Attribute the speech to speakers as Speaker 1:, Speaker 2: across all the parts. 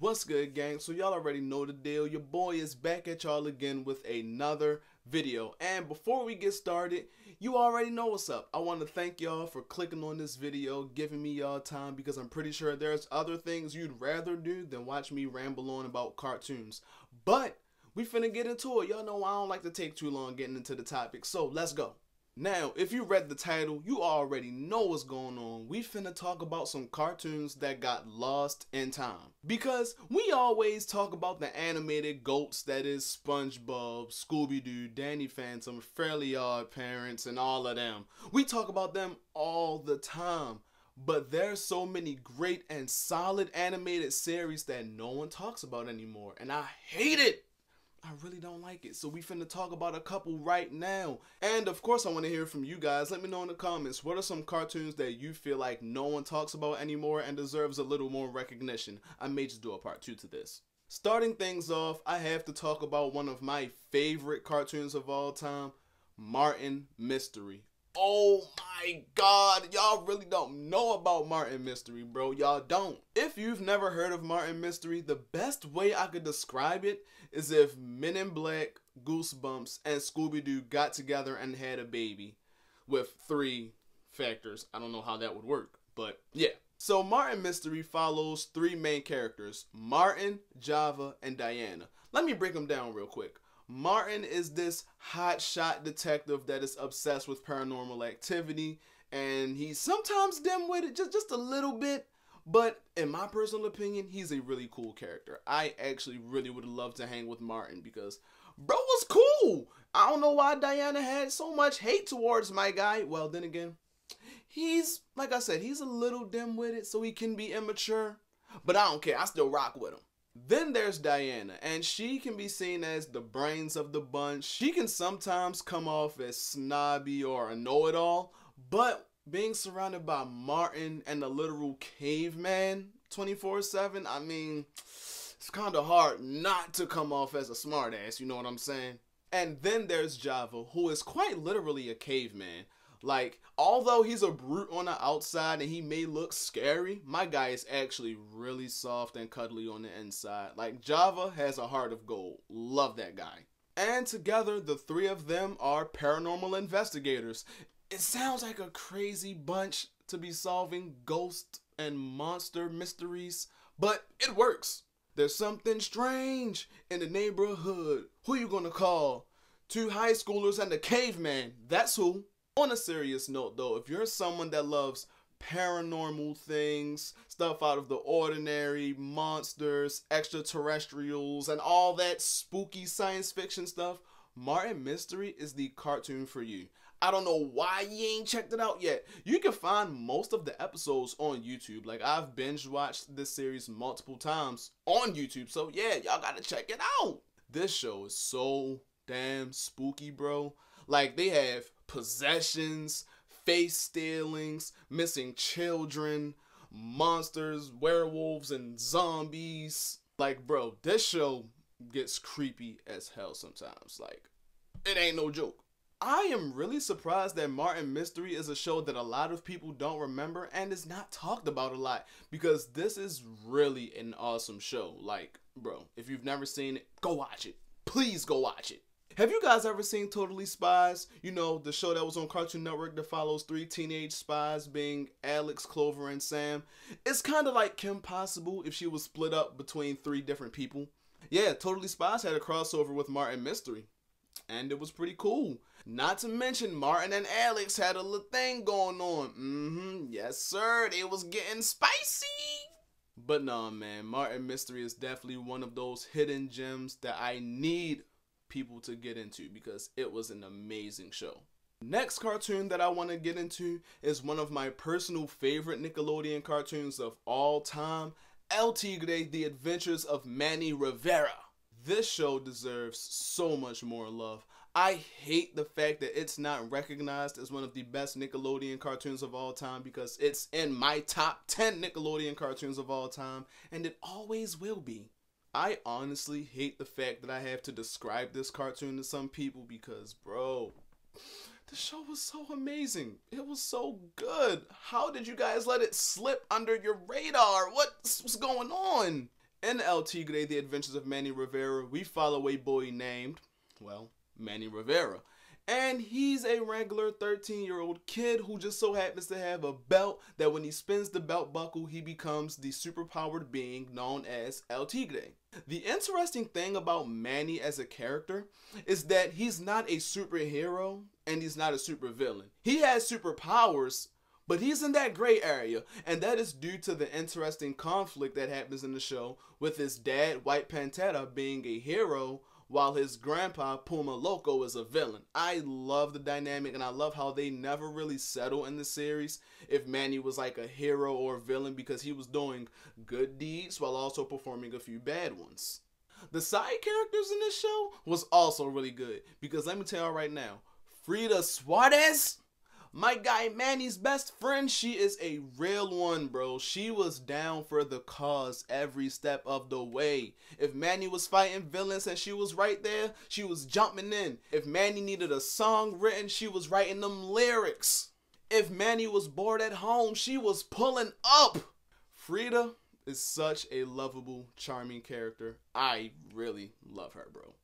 Speaker 1: What's good, gang? So y'all already know the deal. Your boy is back at y'all again with another video. And before we get started, you already know what's up. I want to thank y'all for clicking on this video, giving me y'all time, because I'm pretty sure there's other things you'd rather do than watch me ramble on about cartoons. But we finna get into it. Y'all know I don't like to take too long getting into the topic, so let's go. Now, if you read the title, you already know what's going on. We finna talk about some cartoons that got lost in time. Because we always talk about the animated goats that is SpongeBob, Scooby-Doo, Danny Phantom, Fairly Odd Parents, and all of them. We talk about them all the time. But there's so many great and solid animated series that no one talks about anymore. And I hate it. I really don't like it. So we finna talk about a couple right now. And of course I want to hear from you guys. Let me know in the comments, what are some cartoons that you feel like no one talks about anymore and deserves a little more recognition? I may just do a part 2 to this. Starting things off, I have to talk about one of my favorite cartoons of all time, Martin Mystery. Oh my god, y'all really don't know about Martin Mystery, bro. Y'all don't. If you've never heard of Martin Mystery, the best way I could describe it is if Men in Black, Goosebumps, and Scooby-Doo got together and had a baby with 3 factors. I don't know how that would work, but yeah. So Martin Mystery follows 3 main characters, Martin, Java, and Diana. Let me break them down real quick. Martin is this hotshot detective that is obsessed with paranormal activity, and he's sometimes dim-witted, just a little bit, but in my personal opinion, he's a really cool character. I actually really would love to hang with Martin because bro was cool. I don't know why Diana had so much hate towards my guy. Well, then again, he's, like I said, he's a little dim-witted, so he can be immature, but I don't care. I still rock with him. Then there's Diana, and she can be seen as the brains of the bunch. She can sometimes come off as snobby or a know-it-all, but being surrounded by Martin and the literal caveman 24/7, I mean, it's kind of hard not to come off as a smartass, you know what I'm saying? And then there's Java, who is quite literally a caveman. Like, although he's a brute on the outside and he may look scary, my guy is actually really soft and cuddly on the inside. Like, Java has a heart of gold. Love that guy. And together, the 3 of them are paranormal investigators. It sounds like a crazy bunch to be solving ghost and monster mysteries, but it works. There's something strange in the neighborhood. Who you gonna call? 2 high schoolers and a caveman. That's who. On a serious note though, if you're someone that loves paranormal things, stuff out of the ordinary, monsters, extraterrestrials, and all that spooky science fiction stuff, Martin Mystery is the cartoon for you. I don't know why you ain't checked it out yet. You can find most of the episodes on YouTube. Like, I've binge watched this series multiple times on YouTube, so yeah, y'all gotta check it out. This show is so damn spooky, bro. Like, they have possessions, face stealings, missing children, monsters, werewolves, and zombies. Like, bro, this show gets creepy as hell sometimes. Like, it ain't no joke. I am really surprised that Martin Mystery is a show that a lot of people don't remember and is not talked about a lot, because this is really an awesome show. Like, bro, if you've never seen it, go watch it. Please go watch it. Have you guys ever seen Totally Spies? You know, the show that was on Cartoon Network that follows 3 teenage spies, being Alex, Clover, and Sam. It's kind of like Kim Possible if she was split up between 3 different people. Yeah, Totally Spies had a crossover with Martin Mystery, and it was pretty cool. Not to mention, Martin and Alex had a little thing going on. Yes sir, they was getting spicy. But nah, man, Martin Mystery is definitely one of those hidden gems that I need people to get into because it was an amazing show. Next cartoon that I want to get into is one of my personal favorite Nickelodeon cartoons of all time, El Tigre, The Adventures of Manny Rivera. This show deserves so much more love. I hate the fact that it's not recognized as one of the best Nickelodeon cartoons of all time, because it's in my top 10 Nickelodeon cartoons of all time, and it always will be. I honestly hate the fact that I have to describe this cartoon to some people because, bro, the show was so amazing. It was so good. How did you guys let it slip under your radar? What's going on? In El Tigre, The Adventures of Manny Rivera, we follow a boy named, well, Manny Rivera. And he's a regular 13-year-old kid who just so happens to have a belt that when he spins the belt buckle, he becomes the superpowered being known as El Tigre. The interesting thing about Manny as a character is that he's not a superhero and he's not a supervillain. He has superpowers, but he's in that gray area, and that is due to the interesting conflict that happens in the show with his dad, White Pantera, being a hero while his grandpa, Puma Loco, is a villain. I love the dynamic, and I love how they never really settle in the series if Manny was like a hero or a villain, because he was doing good deeds while also performing a few bad ones. The side characters in this show was also really good, because let me tell you right now, Frida Suarez, my guy Manny's best friend, she is a real one, bro. She was down for the cause every step of the way. If Manny was fighting villains and she was right there, she was jumping in. If Manny needed a song written, she was writing them lyrics. If Manny was bored at home, she was pulling up. Frida is such a lovable, charming character. I really love her, bro.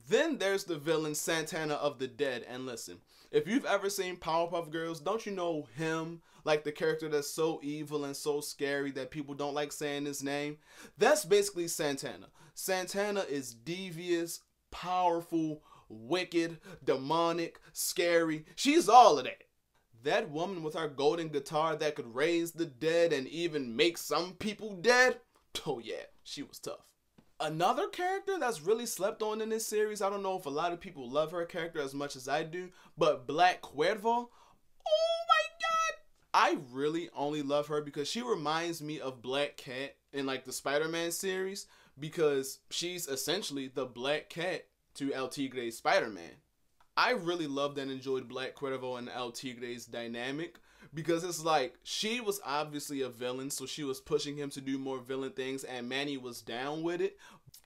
Speaker 1: Then there's the villain Santana of the Dead, and listen, if you've ever seen Powerpuff Girls, don't you know him, like the character that's so evil and so scary that people don't like saying his name? That's basically Santana. Santana is devious, powerful, wicked, demonic, scary. She's all of that. That woman with her golden guitar that could raise the dead and even make some people dead? Oh yeah, she was tough. Another character that's really slept on in this series, I don't know if a lot of people love her character as much as I do, but Black Cuervo, oh my god! I really only love her because she reminds me of Black Cat in like the Spider-Man series, because she's essentially the Black Cat to El Tigre's Spider-Man. I really loved and enjoyed Black Cuervo and El Tigre's dynamic, because it's like, she was obviously a villain, so she was pushing him to do more villain things, and Manny was down with it.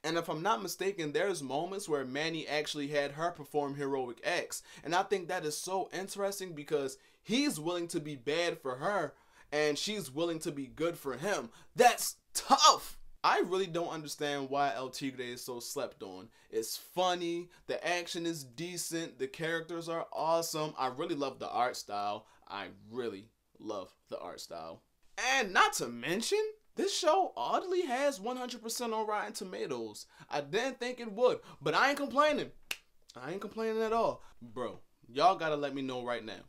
Speaker 1: And if I'm not mistaken, there's moments where Manny actually had her perform heroic acts. And I think that is so interesting, because he's willing to be bad for her, and she's willing to be good for him. That's tough! I really don't understand why El Tigre is so slept on. It's funny, the action is decent, the characters are awesome. I really love the art style. I really love the art style. And not to mention, this show oddly has 100% on Rotten Tomatoes. I didn't think it would, but I ain't complaining. I ain't complaining at all. Bro, y'all gotta let me know right now.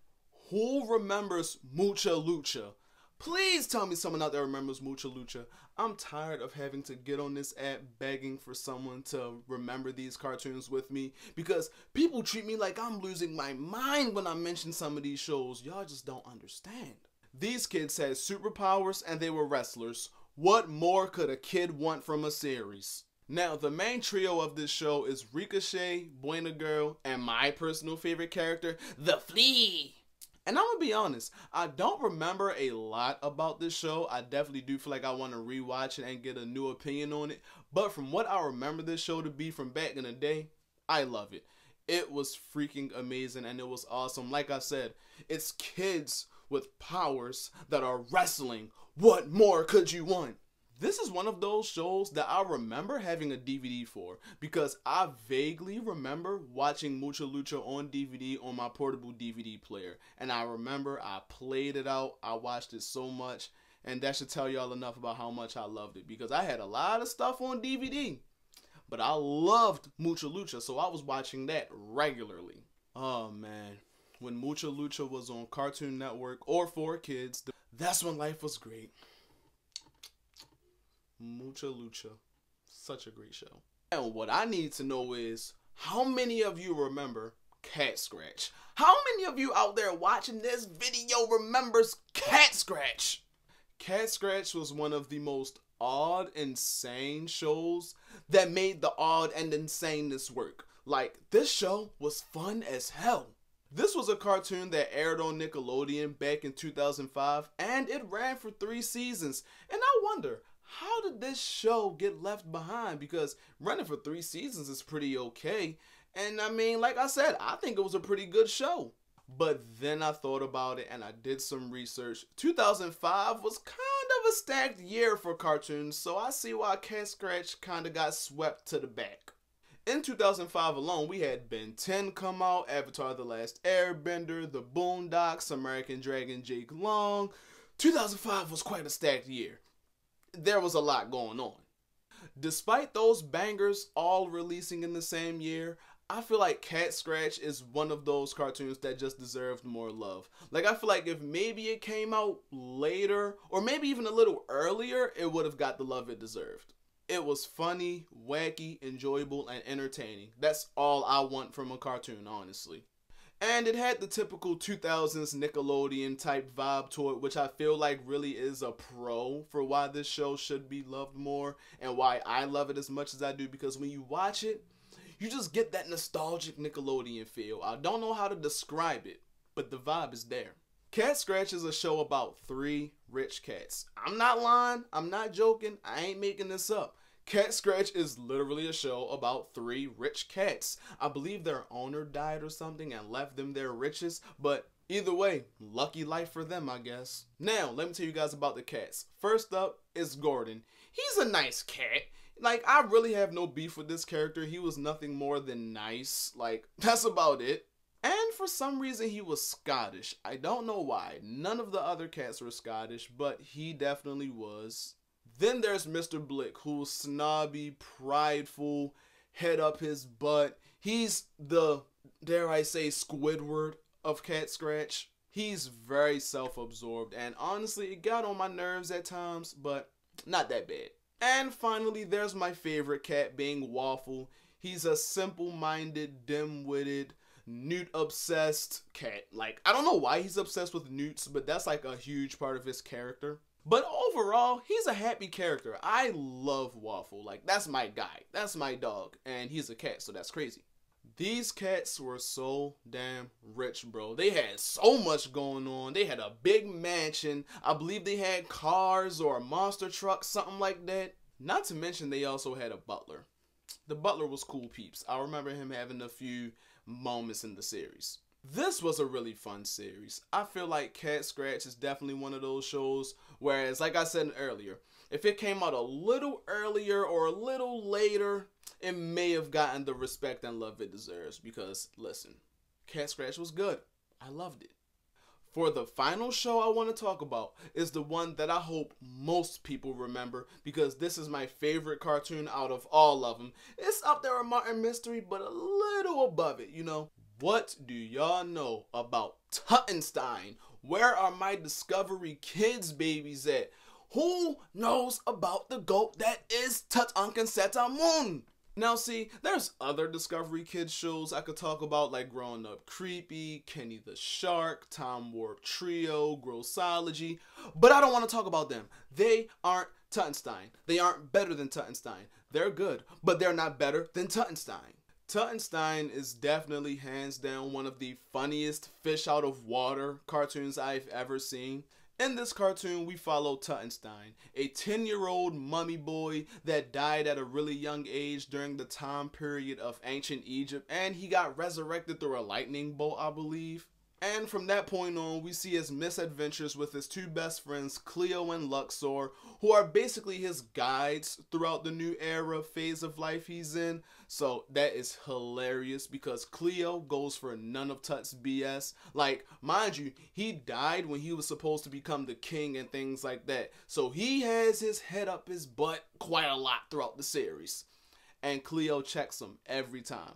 Speaker 1: Who remembers Mucha Lucha? Please tell me someone out there remembers Mucha Lucha. I'm tired of having to get on this app begging for someone to remember these cartoons with me, because people treat me like I'm losing my mind when I mention some of these shows. Y'all just don't understand. These kids had superpowers and they were wrestlers. What more could a kid want from a series? Now, the main trio of this show is Ricochet, Buena Girl, and my personal favorite character, The Flea. And I'm gonna be honest, I don't remember a lot about this show. I definitely do feel like I want to rewatch it and get a new opinion on it. But from what I remember this show to be from back in the day, I love it. It was freaking amazing and it was awesome. Like I said, it's kids with powers that are wrestling. What more could you want? This is one of those shows that I remember having a DVD for, because I vaguely remember watching Mucha Lucha on DVD on my portable DVD player. And I remember I played it out, I watched it so much, and that should tell y'all enough about how much I loved it, because I had a lot of stuff on DVD, but I loved Mucha Lucha, so I was watching that regularly. Oh man, when Mucha Lucha was on Cartoon Network or 4Kids, that's when life was great. Mucha Lucha. Such a great show. And what I need to know is, how many of you remember Cat Scratch? How many of you out there watching this video remembers Cat Scratch? Cat Scratch was one of the most odd, insane shows that made the odd and insaneness work. Like, this show was fun as hell. This was a cartoon that aired on Nickelodeon back in 2005, and it ran for 3 seasons. And I wonder, how did this show get left behind? Because running for 3 seasons is pretty okay. And I mean, like I said, I think it was a pretty good show. But then I thought about it and I did some research. 2005 was kind of a stacked year for cartoons, so I see why Cat Scratch kinda got swept to the back. In 2005 alone, we had Ben 10 come out, Avatar The Last Airbender, The Boondocks, American Dragon Jake Long. 2005 was quite a stacked year. There was a lot going on. Despite those bangers all releasing in the same year, I feel like Cat Scratch is one of those cartoons that just deserved more love. Like, I feel like if maybe it came out later, or maybe even a little earlier, it would have got the love it deserved. It was funny, wacky, enjoyable, and entertaining. That's all I want from a cartoon, honestly. And it had the typical 2000s Nickelodeon type vibe to it, which I feel like really is a pro for why this show should be loved more and why I love it as much as I do, because when you watch it, you just get that nostalgic Nickelodeon feel. I don't know how to describe it, but the vibe is there. Cat Scratch is a show about 3 rich cats. I'm not lying, I'm not joking, I ain't making this up. Cat Scratch is literally a show about 3 rich cats. I believe their owner died or something and left them their riches, but either way, lucky life for them, I guess. Now, let me tell you guys about the cats. First up is Gordon. He's a nice cat. Like, I really have no beef with this character. He was nothing more than nice. Like, that's about it. And for some reason, he was Scottish. I don't know why. None of the other cats were Scottish, but he definitely was. Then there's Mr. Blick, who's snobby, prideful, head up his butt. He's the, dare I say, Squidward of Cat Scratch. He's very self-absorbed, and honestly, it got on my nerves at times, but not that bad. And finally, there's my favorite cat, being Waffle. He's a simple-minded, dim-witted, newt-obsessed cat. Like, I don't know why he's obsessed with newts, but that's like a huge part of his character. But overall, he's a happy character. I love Waffle. Like, that's my guy. That's my dog. And he's a cat, so that's crazy. These cats were so damn rich, bro. They had so much going on. They had a big mansion. I believe they had cars or a monster truck, something like that. Not to mention they also had a butler. The butler was cool peeps. I remember him having a few moments in the series. This was a really fun series. I feel like Cat Scratch is definitely one of those shows, whereas, like I said earlier, if it came out a little earlier or a little later, it may have gotten the respect and love it deserves, because, listen, Cat Scratch was good. I loved it. For the final show I want to talk about is the one that I hope most people remember, because this is my favorite cartoon out of all of them. It's up there with Martin Mystery, but a little above it, you know. What do y'all know about Tuttenstein? Where are my Discovery Kids babies at? Who knows about the goat that is Tutankhamun? Now see, there's other Discovery Kids shows I could talk about, like Growing Up Creepy, Kenny the Shark, Time Warp Trio, Grossology, but I don't want to talk about them. They aren't Tuttenstein. They aren't better than Tuttenstein. They're good, but they're not better than Tuttenstein. Tuttenstein is definitely hands down one of the funniest fish out of water cartoons I've ever seen. In this cartoon, we follow Tuttenstein, a 10-year-old mummy boy that died at a really young age during the time period of ancient Egypt, and he got resurrected through a lightning bolt, I believe. And from that point on, we see his misadventures with his 2 best friends, Cleo and Luxor, who are basically his guides throughout the new era phase of life he's in. So that is hilarious, because Cleo goes for none of Tut's BS. Like, mind you, he died when he was supposed to become the king and things like that. So he has his head up his butt quite a lot throughout the series. And Cleo checks him every time.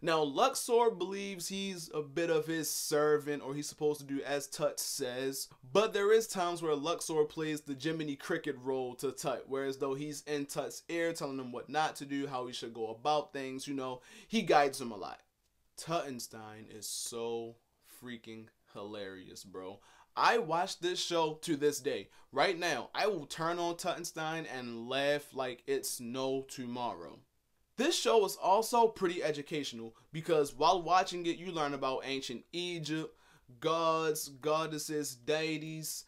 Speaker 1: Now, Luxor believes he's a bit of his servant, or he's supposed to do as Tut says, but there is times where Luxor plays the Jiminy Cricket role to Tut, whereas though he's in Tut's ear telling him what not to do, how he should go about things, you know, he guides him a lot. Tuttenstein is so freaking hilarious, bro. I watch this show to this day. Right now, I will turn on Tuttenstein and laugh like it's no tomorrow. This show is also pretty educational, because while watching it, you learn about ancient Egypt, gods, goddesses, deities,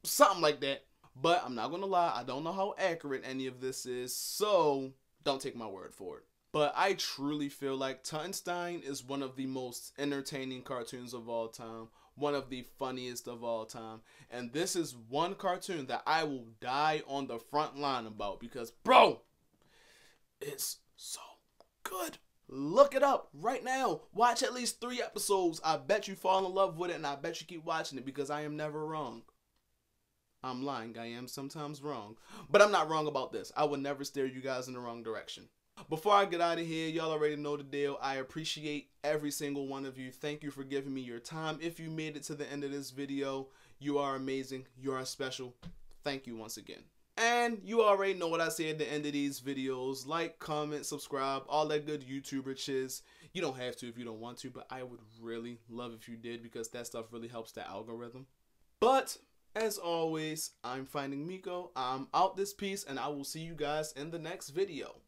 Speaker 1: something like that. But I'm not gonna lie, I don't know how accurate any of this is, so don't take my word for it. But I truly feel like Tuttenstein is one of the most entertaining cartoons of all time. one of the funniest of all time. And this is one cartoon that I will die on the front line about because, bro, it's so good. Look it up right now. Watch at least 3 episodes. I bet you fall in love with it, and I bet you keep watching it because I am never wrong. I'm lying. I am sometimes wrong. But I'm not wrong about this. I will never steer you guys in the wrong direction. Before I get out of here, y'all already know the deal. I appreciate every single one of you. Thank you for giving me your time. If you made it to the end of this video, you are amazing. You are special. Thank you once again. And you already know what I say at the end of these videos. Like, comment, subscribe, all that good YouTuber chiz. You don't have to if you don't want to, but I would really love if you did because that stuff really helps the algorithm. But as always, I'm Finding Miko. I'm out this piece, and I will see you guys in the next video.